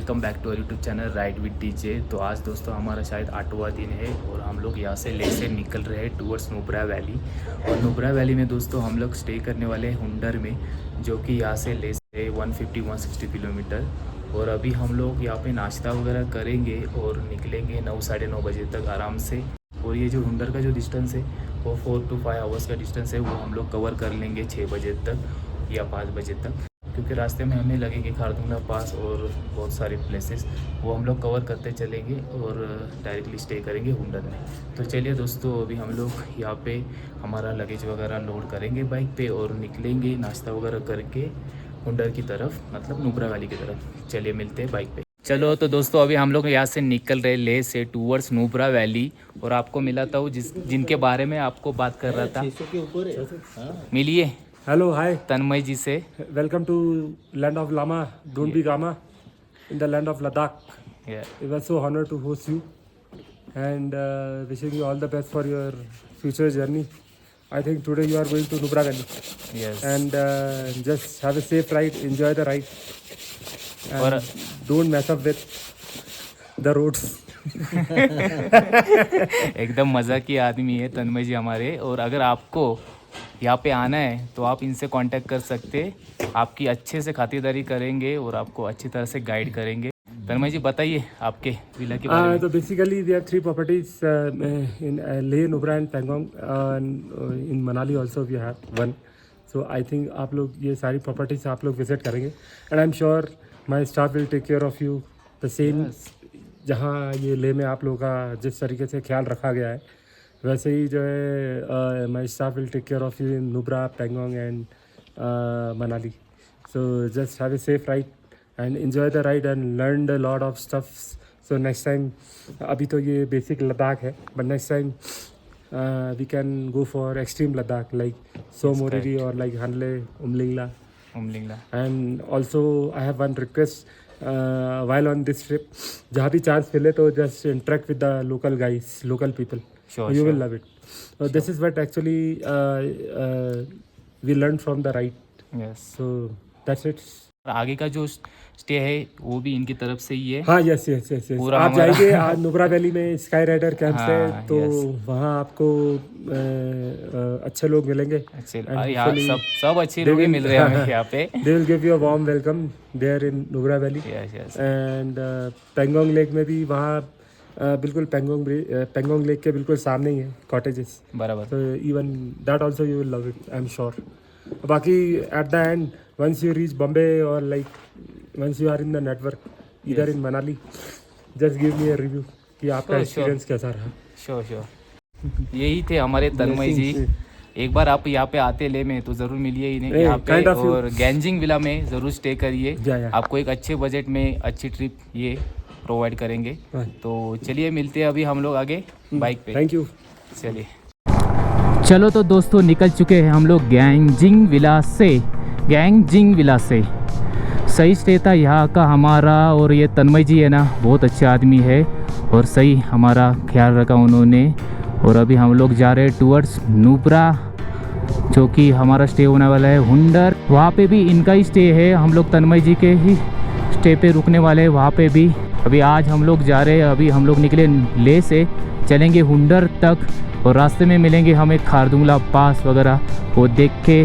Welcome back to our YouTube channel ride with DJ. तो आज दोस्तों हमारा शायद 8वां दिन है और हम लोग यहाँ से ले से निकल रहे हैं टूवर्ड्स नुब्रा वैली। और नुब्रा वैली में दोस्तों हम लोग स्टे करने वाले हैं हुंडर में, जो कि यहाँ से ले से 150-160 किलोमीटर। और अभी हम लोग यहाँ पे नाश्ता वगैरह करेंगे और निकलेंगे 9 साढ़े 9 बजे तक आराम से। और ये जो हुंडर का जो डिस्टेंस है वो 4 to 5 आवर्स का डिस्टेंस है, वो हम लोग कवर कर लेंगे 6 बजे तक या 5 बजे तक, क्योंकि रास्ते में हमें लगेंगे खारदुंगला पास और बहुत सारे प्लेसेस, वो हम लोग कवर करते चलेंगे और डायरेक्टली स्टे करेंगे हुंडर में। तो चलिए दोस्तों, अभी हम लोग यहाँ पे हमारा लगेज वगैरह लोड करेंगे बाइक पे और निकलेंगे नाश्ता वगैरह करके हुंडर की तरफ, मतलब नुब्रा वैली की तरफ। चलिए मिलते हैं बाइक पे। चलो तो दोस्तों, अभी हम लोग यहाँ से निकल रहे ले से टूवर्ड्स नुब्रा वैली। और आपको मिला था वो जिनके बारे में आपको बात कर रहा था, मिलिए। हेलो हाय, तन्मय जी से। Welcome to land of lama, don't be gamma, in the land of Ladakh. It was so honored to host you and wishing you all the best for your future journey. I think today you are going to Nubra Valley. Yes. And just have a safe ride, enjoy the ride, and और don't mess up with the roads. एकदम मज़ा की आदमी है तन्मय जी हमारे। और अगर आपको यहाँ पे आना है तो आप इनसे कांटेक्ट कर सकते, आपकी अच्छे से खातिरदारी करेंगे और आपको अच्छी तरह से गाइड करेंगे। तन्मय जी बताइए आपके विला के बारे में। So basically there are 3 properties in Leh, Nubra and Pangong. In Manali also we have one. So I think आप लोग ये सारी properties आप लोग visit करेंगे and I'm sure my staff will take care of you the same. जहाँ ये लेह में आप लोगों का जिस तरीके से ख्याल रखा गया है, वैसे ही जो है my staff will take care of you in Nubra, Pangong and Manali. So just have a safe ride and enjoy the ride and learn a lot of stuff. So next time, अभी तो ये basic Ladakh है, but next time we can go for extreme Ladakh like Somoriri or like Hanle, Umlingla. And also I have one request. While on this trip, जहाँ भी chance मिले तो just interact with the local guys, local people. Sure, You will love it. So this is what actually we learned from the ride. Yes. So that's it. आगे का जो stay है वो भी इनकी तरफ से ही है। हाँ, यस। आप जाएंगे नुब्रा वैली में स्काई राइडर कैंप से, तो वहाँ आपको अच्छे लोग मिलेंगे। यहाँ सब अच्छे लोग मिल रहे हैं यहाँ पे। They will give you a warm welcome there in Nubra Valley. Yes. And Pangong lake में भी वहाँ बिल्कुल पेंगोंग लेक के बिल्कुल सामने ही है कॉटेजेस बराबर। So even that also you will love it, I'm sure. बाकी at the end, once you reach Bombay or like once you are in the network either in Manali, just give me a review कि आपका experience कैसा रहा। Sure. यही थे हमारे तन्मय जी। एक बार आप यहाँ पे आते ले में तो ज़रूर मिलिए इन्हें यहाँ पे, और गैंजिंग विला में ज़रूर स्टे करिए। आपको एक अच्छे बजट में अच्छी ट्रिप ये प्रोवाइड करेंगे। तो चलिए मिलते हैं अभी हम लोग आगे बाइक पे। Thank you. चलो तो दोस्तों, निकल चुके हैं हम लोग गैंजिंग विला से। सही स्टे था यहाँ का हमारा, और ये तन्मय जी है ना, बहुत अच्छे आदमी है और सही हमारा ख्याल रखा उन्होंने। और अभी हम लोग जा रहे हैं टूवर्ड्स नुब्रा, जो कि हमारा स्टे होने वाला है हुंडर। वहाँ पे भी इनका ही स्टे है, हम लोग तन्मय जी के ही स्टे पे रुकने वाले हैं वहाँ पे भी। अभी आज हम लोग जा रहे हैं, अभी हम लोग निकले ले से, चलेंगे हुंडर तक और रास्ते में मिलेंगे हमें खारदुंगला पास वगैरह, वो देख के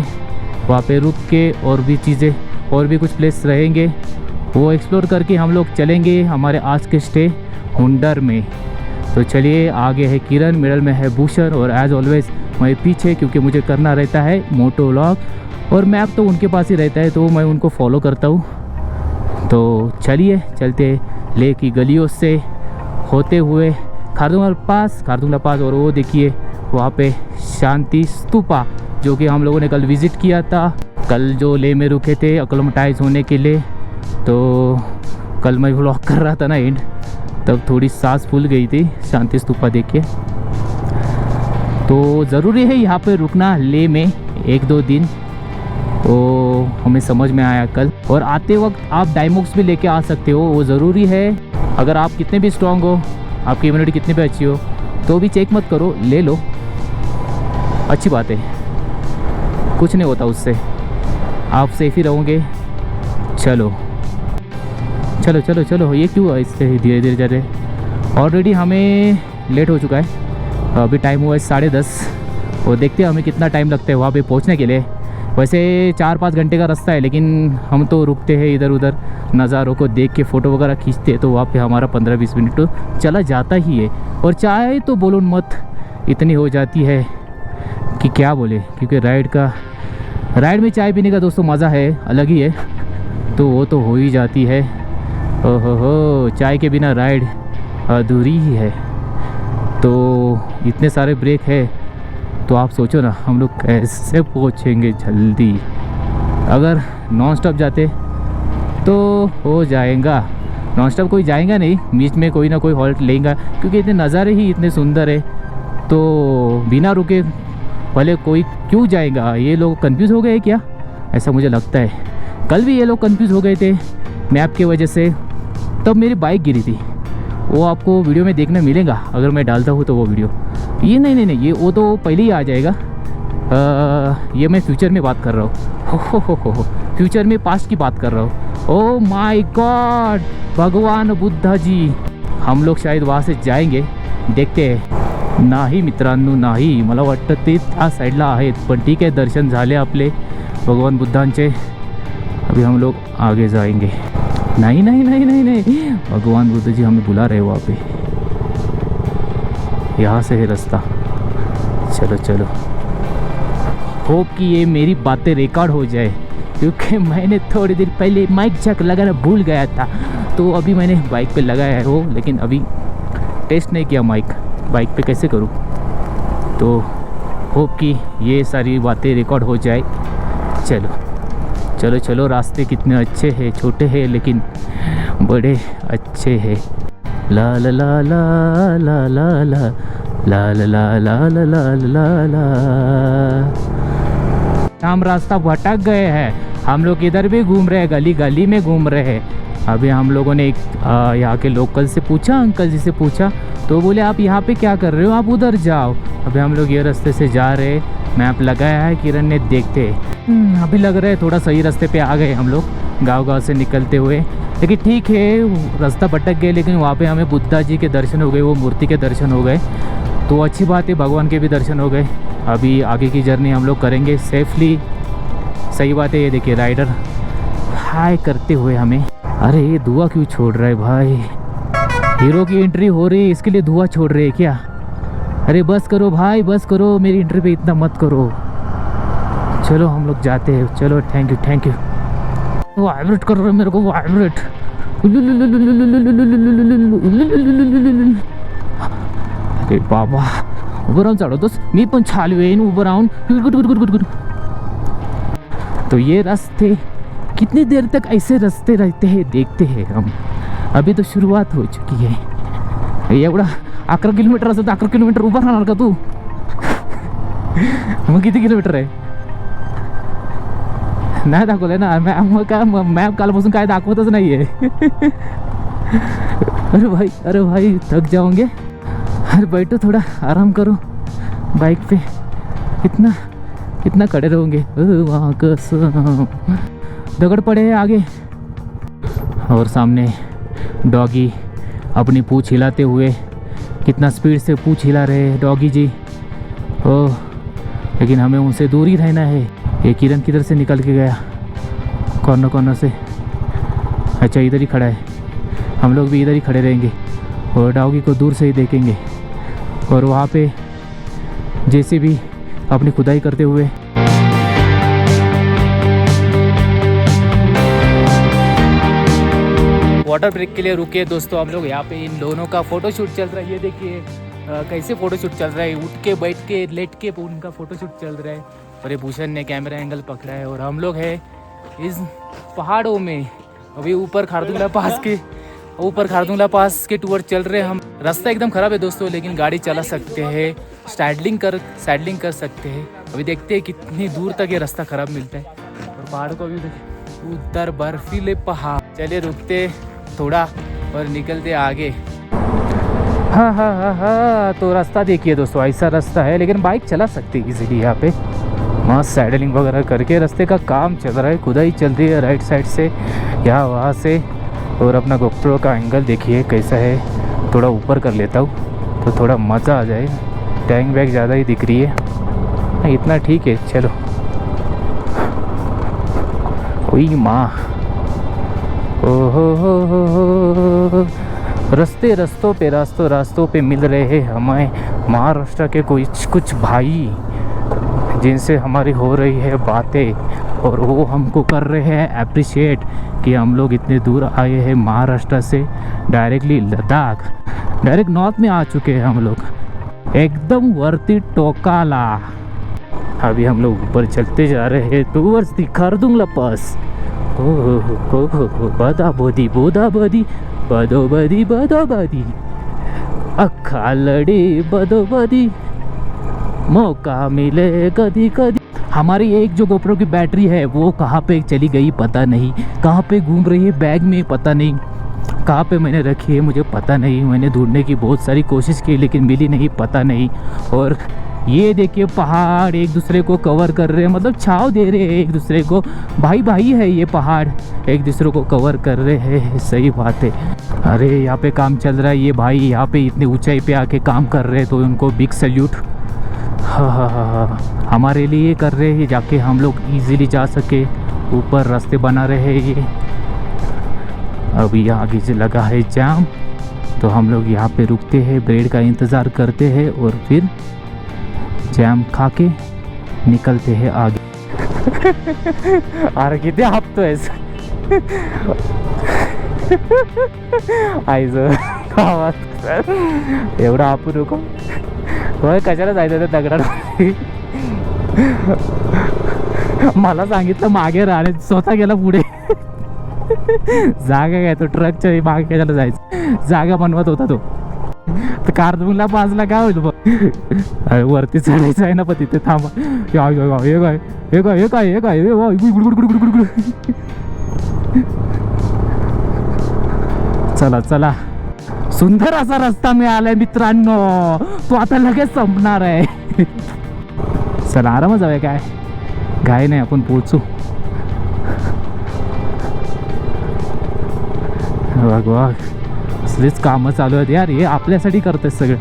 वहाँ पे रुक के और भी चीज़ें और भी कुछ प्लेस रहेंगे वो एक्सप्लोर करके हम लोग चलेंगे हमारे आज के स्टे हुंडर में। तो चलिए, आगे है किरण, मिडल में है भूषण और एज ऑलवेज मैं पीछे, क्योंकि मुझे करना रहता है मोटो व्लॉग और मैप तो उनके पास ही रहता है, तो मैं उनको फॉलो करता हूँ। तो चलिए चलते ले की गलियों से होते हुए खारदुंगला पास। और वो देखिए वहाँ पे शांति स्तूपा, जो कि हम लोगों ने कल विज़िट किया था। कल जो ले में रुके थे अक्लेमेटाइज होने के लिए, तो कल मैं व्लॉग कर रहा था ना एंड, तब थोड़ी सांस फूल गई थी शांति स्तूपा देख के। तो ज़रूरी है यहाँ पे रुकना ले में 1-2 दिन, तो हमें समझ में आया कल। और आते वक्त आप डाइमॉक्स भी लेके आ सकते हो, वो ज़रूरी है। अगर आप कितने भी स्ट्रॉन्ग हो, आपकी इम्यूनिटी कितनी भी अच्छी हो, तो भी चेक मत करो, ले लो, अच्छी बात है, कुछ नहीं होता उससे, आप सेफ ही रहोगे। चलो चलो चलो चलो, ये क्यों इससे धीरे धीरे जा रहे? ऑलरेडी हमें लेट हो चुका है, अभी टाइम हुआ है 10:30 और देखते हैं हमें कितना टाइम लगता है वहाँ पे पहुँचने के लिए। वैसे 4-5 घंटे का रास्ता है, लेकिन हम तो रुकते हैं इधर उधर, नज़ारों को देख के फ़ोटो वगैरह खींचते हैं, तो वहाँ पे हमारा 15-20 मिनट तो चला जाता ही है। और चाय तो बोलो मत, इतनी हो जाती है कि क्या बोले, क्योंकि राइड में चाय पीने का दोस्तों मज़ा है, अलग ही है, तो वो तो हो ही जाती है। ओहो हो, चाय के बिना राइड अधूरी ही है। तो इतने सारे ब्रेक है, तो आप सोचो ना हम लोग कैसे पहुँचेंगे जल्दी। अगर नॉन स्टॉप जाते तो हो जाएगा, नॉन स्टॉप कोई जाएगा नहीं, बीच में कोई ना कोई हॉल्ट लेगा, क्योंकि इतने नज़ारे ही इतने सुंदर है, तो बिना रुके भले कोई क्यों जाएगा। ये लोग कंफ्यूज हो गए क्या, ऐसा मुझे लगता है। कल भी ये लोग कंफ्यूज हो गए थे मैप की वजह से, तब मेरी बाइक गिरी थी, वो आपको वीडियो में देखने मिलेगा अगर मैं डालता हूँ तो वो वीडियो। ये नहीं, ये वो तो पहले ही आ जाएगा। ये मैं फ्यूचर में बात कर रहा हूँ, हो फ्यूचर में पास्ट की बात कर रहा हूँ। ओह माय गॉड, भगवान बुद्धा जी, हम लोग शायद वहाँ से जाएंगे, देखते हैं। नाही मित्रांनो नाही, मला वाटतं ते त्या साईडला आहेत, पण ठीक आहे, दर्शन झाले आपले भगवान बुद्धांचे। अभी हम लोग आगे जाएंगे। नहीं नहीं नहीं नहीं नहीं, भगवान बुद्ध जी हमें बुला रहे हैं वहाँ पे, यहाँ से है रास्ता। चलो चलो, होप कि ये मेरी बातें रिकॉर्ड हो जाए, क्योंकि मैंने थोड़ी देर पहले माइक जैक लगाना भूल गया था, तो अभी मैंने बाइक पे लगाया है वो, लेकिन अभी टेस्ट नहीं किया माइक बाइक पे कैसे करूँ। तो होप कि ये सारी बातें रिकॉर्ड हो जाए। चलो चलो चलो, रास्ते कितने अच्छे हैं, छोटे हैं लेकिन बड़े अच्छे हैं। ला ला ला ला ला ला ला ला ला ला ला ला ला ला ला। हम रास्ता भटक गए हैं, हम लोग इधर भी घूम रहे हैं, गली गली में घूम रहे हैं। अभी हम लोगों ने एक यहाँ के लोकल से पूछा, अंकल जी से पूछा, तो बोले आप यहाँ पे क्या कर रहे हो, आप उधर जाओ। अभी हम लोग ये रास्ते से जा रहे हैं, मैप लगाया है किरण ने, देखते हैं। अभी लग रहा है थोड़ा सही रास्ते पे आ गए हम लोग गांव से निकलते हुए, लेकिन ठीक है रास्ता भटक गए, लेकिन वहाँ पे हमें बुद्धा जी के दर्शन हो गए, वो मूर्ति के दर्शन हो गए, तो अच्छी बात है, भगवान के भी दर्शन हो गए। अभी आगे की जर्नी हम लोग करेंगे सेफली। सही बात है, ये देखिए राइडर हाय करते हुए हमें। अरे ये धुआं क्यों छोड़ रहा है भाई, हीरो की एंट्री हो रही है इसके लिए धुआं छोड़ रहे है क्या? अरे बस करो भाई, बस करो, मेरी एंट्री पे इतना मत करो। चलो हम लोग जाते हैं, चलो थैंक यू। वाइब्रेट कर रहा है मेरे को, वाइब्रेट। अरे बाबा, उभं राहून चालवतोस, मी पण चालवेन उभं राहून। तो ये रास्ते कितनी देर तक ऐसे रास्ते रहते हैं देखते हैं हम। अभी तो शुरुआत हो चुकी है। एवढा 11 किलोमीटर असं, 11 किलोमीटर उभं राहणार का तू? मग किती किलोमीटर आहे? नाही दाखवलंय ना मग काय, मॅप कालपासून काय दाखवतच नाही आहे। अरे भाई थक जाओगे, अरे बैठो थोड़ा आराम करो बाइक पे, इतना खड़े रहोगे वहाँ कसम। दगड़ पड़े हैं आगे, और सामने डॉगी अपनी पूँछ हिलाते हुए, कितना स्पीड से पूँछ हिला रहे हैं डॉगी जी। ओह, लेकिन हमें उनसे दूर ही रहना है। ये किरण किधर से निकल के गया, कॉर्नर से। अच्छा इधर ही खड़ा है, हम लोग भी इधर ही खड़े रहेंगे और डॉगी को दूर से ही देखेंगे। और वहाँ पे जैसे भी अपनी खुदाई करते हुए वाटर ब्रेक के लिए रुके दोस्तों हम लोग। यहाँ पे इन दोनों का फ़ोटोशूट चल रहा है। ये देखिए कैसे फ़ोटोशूट चल रहा है, उठ के बैठ के लेट के उनका फ़ोटोशूट चल रहा है। और ये भूषण ने कैमरा एंगल पकड़ा है और हम लोग हैं इस पहाड़ों में। अभी ऊपर खारदुंगला पास के टूर चल रहे हैं हम। रास्ता एकदम ख़राब है दोस्तों, लेकिन गाड़ी चला सकते हैं, सैडलिंग कर सकते हैं। अभी देखते हैं कितनी दूर तक ये रास्ता ख़राब मिलता है। और पहाड़ को भी देखिए, उधर बर्फीले पहाड़। चलिए रुकते थोड़ा और निकलते आगे। हाँ, तो रास्ता देखिए दोस्तों, ऐसा रास्ता है, लेकिन बाइक चला सकती है इजीली। यहाँ पे मस्त सैडलिंग वगैरह करके रास्ते का काम चल रहा है, खुदाई चल रही है राइट साइड से, यहाँ वहाँ से। और अपना गोप्रो का एंगल देखिए कैसा है, थोड़ा ऊपर कर लेता हूँ तो थोड़ा मज़ा आ जाए। टैंक बैग ज़्यादा ही दिख रही है, इतना ठीक है। चलो ओई माँ, ओहो रास्तों पे मिल रहे हैं हमें महाराष्ट्र के कुछ भाई, जिनसे हमारी हो रही है बातें और वो हमको कर रहे हैं अप्रिशिएट कि हम लोग इतने दूर आए हैं महाराष्ट्र से, डायरेक्टली लद्दाख, डायरेक्ट नॉर्थ में आ चुके हैं हम लोग, एकदम वर्ती टोकाला। अभी हम लोग ऊपर चलते जा रहे हैं टूवर्ड्स दी खारदुंगला पास। बदाबदी बोदाबदी बदोबदी बदोबदी अक्खा लड़ी बदोबदी, मौका मिले कदी कदी। हमारी एक जो गोप्रो की बैटरी है वो कहाँ पे चली गई पता नहीं, कहाँ पे घूम रही है बैग में पता नहीं, कहाँ पे मैंने रखी है मुझे पता नहीं। मैंने ढूंढने की बहुत सारी कोशिश की लेकिन मिली नहीं, पता नहीं। और ये देखिए पहाड़ एक दूसरे को कवर कर रहे हैं, मतलब छाव दे रहे हैं एक दूसरे को, भाई भाई है ये पहाड़, एक दूसरे को कवर कर रहे हैं। सही बात है। अरे यहाँ पे काम चल रहा है, ये भाई यहाँ पे इतनी ऊंचाई पे आके काम कर रहे हैं तो उनको बिग सैल्यूट। हाँ, हमारे लिए कर रहे हैं जाके हम लोग इजीली जा सके, ऊपर रास्ते बना रहे हैं ये। अभी आगे से लगा है जाम तो हम लोग यहाँ पे रुकते हैं, ब्रेड का इंतज़ार करते हैं और फिर जैम खा के निकलते हैं आगे। अरे किती हापतो आहेस आईज गावात एवढा हापू नको, कशाला जायचं त्या दगडात। मला सांगितलं मागे राहणे, स्वतः गेला पुढे। जागा काय तो ट्रकच्या मागे कशाला जायचं, जागा बनवत होता तो। तर खारदुंगला पासला काय होईल बघ, वरती चढायचं आहे ना, पण तिथे थांबा। हे काय चला चला, सुंदर असा रस्ता मिळालाय मित्रांनो, तो आता लगेच संपणार आहे। चला आरामात जाऊया, काय घाई नाही, आपण पोहोचू। बघ बघ असलीच कामं चालू आहेत यार, हे आपल्यासाठी करतात सगळं,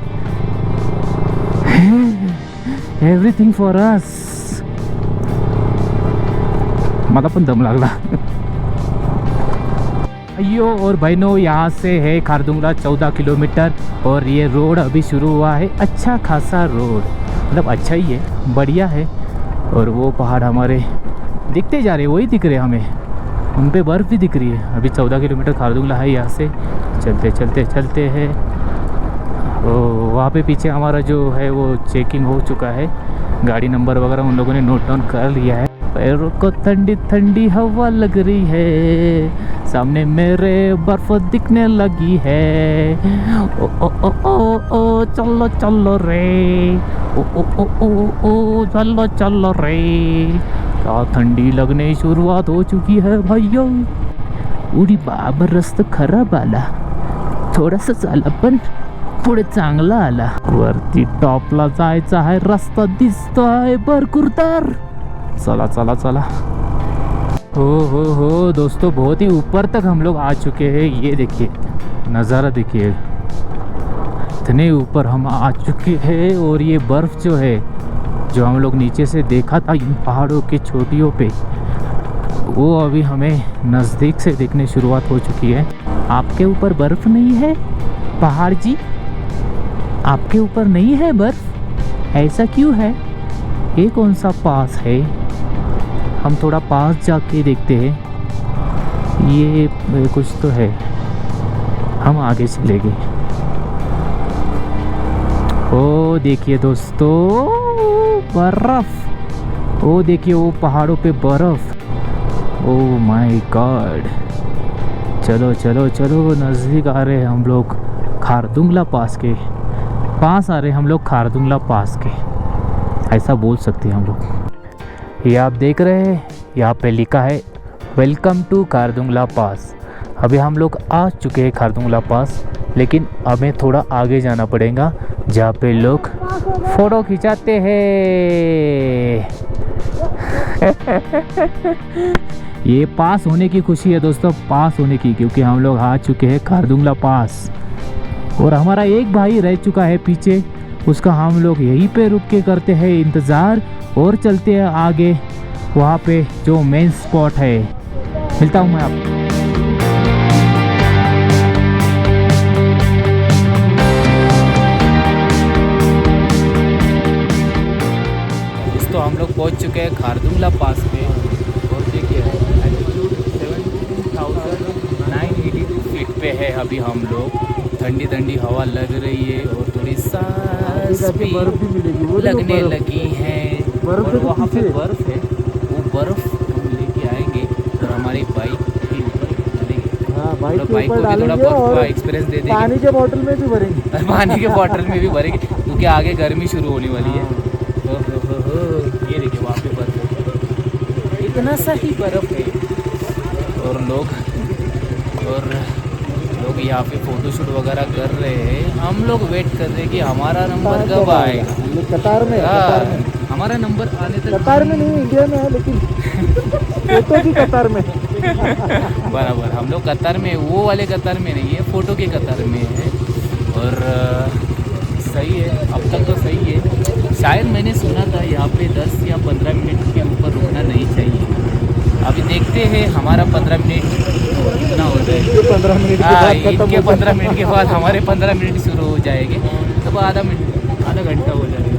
एव्हरीथिंग फॉर अस। मला पण दम लागला। अयो और बहनों, यहाँ से है खारदुंगला 14 किलोमीटर और ये रोड अभी शुरू हुआ है, अच्छा खासा रोड, मतलब अच्छा ही है, बढ़िया है। और वो पहाड़ हमारे दिखते जा रहे, वही दिख रहे हमें, उन पे बर्फ़ भी दिख रही है। अभी 14 किलोमीटर खारदुंगला है, यहाँ से चलते चलते चलते हैं। वहाँ पे पीछे हमारा जो है वो चेकिंग हो चुका है, गाड़ी नंबर वगैरह उन लोगों ने नोट डाउन कर लिया है। पैरों को ठंडी ठंडी हवा लग रही है, सामने मेरे बर्फ दिखने लगी है। ओ ओ ओ ओ ओ चलो चलो रे, ओ ओ ओ ओ ओ चलो चलो रे। क्या ठंडी लगने शुरुआत हो चुकी है भाइयों। उडी बाबा, रस्ता खराब आला, थोडासा चाला पण पुढे चांगला आला। वरती टॉपला जायचा आहे, रस्ता दिसतोय भरपूर तर। चला चला चला। हो दोस्तों, बहुत ही ऊपर तक हम लोग आ चुके हैं। ये देखिए नज़ारा, देखिए इतने ऊपर हम आ चुके हैं। और ये बर्फ़ जो है, जो हम लोग नीचे से देखा था इन पहाड़ों की चोटियों पे, वो अभी हमें नज़दीक से देखने शुरुआत हो चुकी है। आपके ऊपर बर्फ़ नहीं है पहाड़ जी, आपके ऊपर नहीं है बर्फ़, ऐसा क्यों है? ये कौन सा पास है? हम थोड़ा पास जाके देखते हैं, ये कुछ तो है, हम आगे चलेंगे। ओ देखिए दोस्तों बर्फ़, ओ देखिए वो पहाड़ों पे बर्फ़, ओ माय गॉड। चलो चलो चलो, नज़दीक आ रहे हैं हम लोग खारदुंगला पास के, पास आ रहे हैं हम लोग खारदुंगला पास के, ऐसा बोल सकते हैं हम लोग। ये आप देख रहे हैं, यहाँ पे लिखा है वेलकम टू खारदुंगला पास। अभी हम लोग आ चुके हैं खारदुंगला पास, लेकिन हमें थोड़ा आगे जाना पड़ेगा जहाँ पे लोग फ़ोटो खिंचाते हैं। ये पास होने की खुशी है दोस्तों, पास होने की, क्योंकि हम लोग आ चुके हैं खारदुंगला पास। और हमारा एक भाई रह चुका है पीछे, उसका हम लोग यहीं पे रुक के करते हैं इंतज़ार और चलते हैं आगे वहाँ पे जो मेन स्पॉट है। मिलता हूँ मैं आपको। दोस्तों हम लोग पहुँच चुके हैं खारदुंगला पास पे और देखिए एल्टीट्यूड 17,982 फीट पे है अभी हम लोग। ठंडी ठंडी हवा लग रही है और थोड़ी सांस भी लगने लगी है। और वहाँ पे बर्फ़ है, वो बर्फ़ हम लेके आएंगे और हमारी बाइक के ऊपर डालेंगे। हाँ, बाइक को भी थोड़ा बर्फ़ का एक्सपीरियंस दे देंगे। पानी के बोतल में भी भरेंगे। पानी के बॉटल में भी भरेंगे क्योंकि आगे गर्मी शुरू होने वाली है। ये देखिए वहाँ पे बर्फ़ है, इतना सा ही बर्फ़ है। और लोग यहाँ पे फ़ोटोशूट वगैरह कर रहे हैं। हम लोग वेट कर रहे हैं कि हमारा नंबर कब आएगा। कतार में, कतार में। हमारा नंबर आने तक कतार में नहीं, इंडिया में है, लेकिन फोटो की कतार में। बराबर, हम लोग कतार में, वो वाले कतार में नहीं है, फ़ोटो के कतार में है। और सही है, अब तक तो सही है। शायद मैंने सुना था यहाँ पे 10 या 15 मिनट के ऊपर रुकना नहीं चाहिए। अभी देखते हैं हमारा 15 मिनट कितना हो जाएगा। 15 मिनट इनके 15 मिनट के बाद हमारे 15 मिनट शुरू हो जाएंगे, तब आधा घंटा हो जाएगा।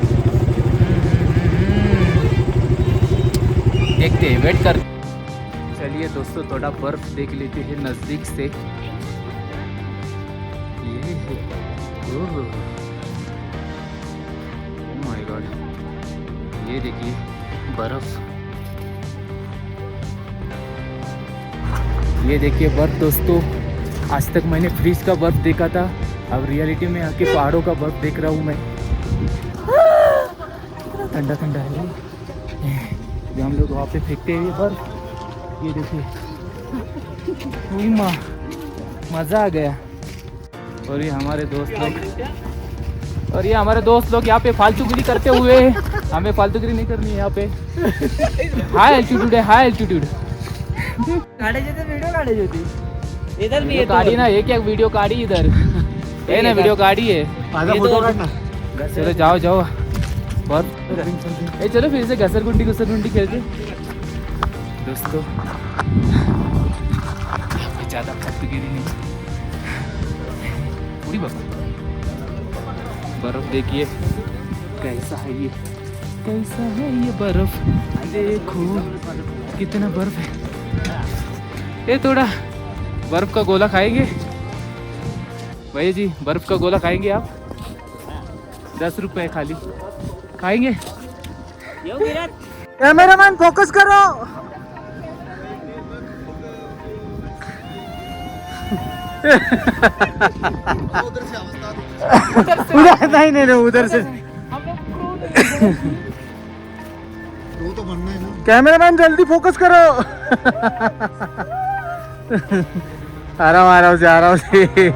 देखते हैं, वेट कर। चलिए दोस्तों थोड़ा बर्फ़ देख लेते हैं नज़दीक से। ये है, ओह माय गॉड, ये देखिए बर्फ़, ये देखिए बर्फ़ दोस्तों। आज तक मैंने फ्रीज का बर्फ़ देखा था, अब रियलिटी में आके पहाड़ों का बर्फ़ देख रहा हूँ मैं। कितना ठंडा ठंडा है ये। हम लोग वहाँ पे फेंकते हैं ये बर्फ़, ये देखिए, वही मज़ा आ गया। और ये हमारे दोस्त लोग यहाँ पे फालतूगिरी करते हुए, हमें फालतूगिरी नहीं करनी है यहाँ पे। हाई एल्टीट्यूड है, हाई एल्टीट्यूड। वीडियो काढायची होती इधर भी गाड़ी ना, एक वीडियो काढ़ी इधर है ना, वीडियो काढ़ी है। फोटो काढना। चलो जाओ जाओ, बहुत चलो फिर से घसर गुंडी खेलते दोस्तों। ज़्यादा फालतूगिरी नहीं, पूरी बर्फ़ देखिए कैसा है ये, बर्फ़ देखो कितना बर्फ़ है। ये थोड़ा बर्फ़ का गोला खाएंगे भैया जी, बर्फ़ का गोला खाएंगे आप? 10 रुपए खाली खाएंगे। कैमरामैन फोकस करो। उधर नहीं उधर से वो तो बनना है ना। कैमरामैन जल्दी फोकस करो। आराम से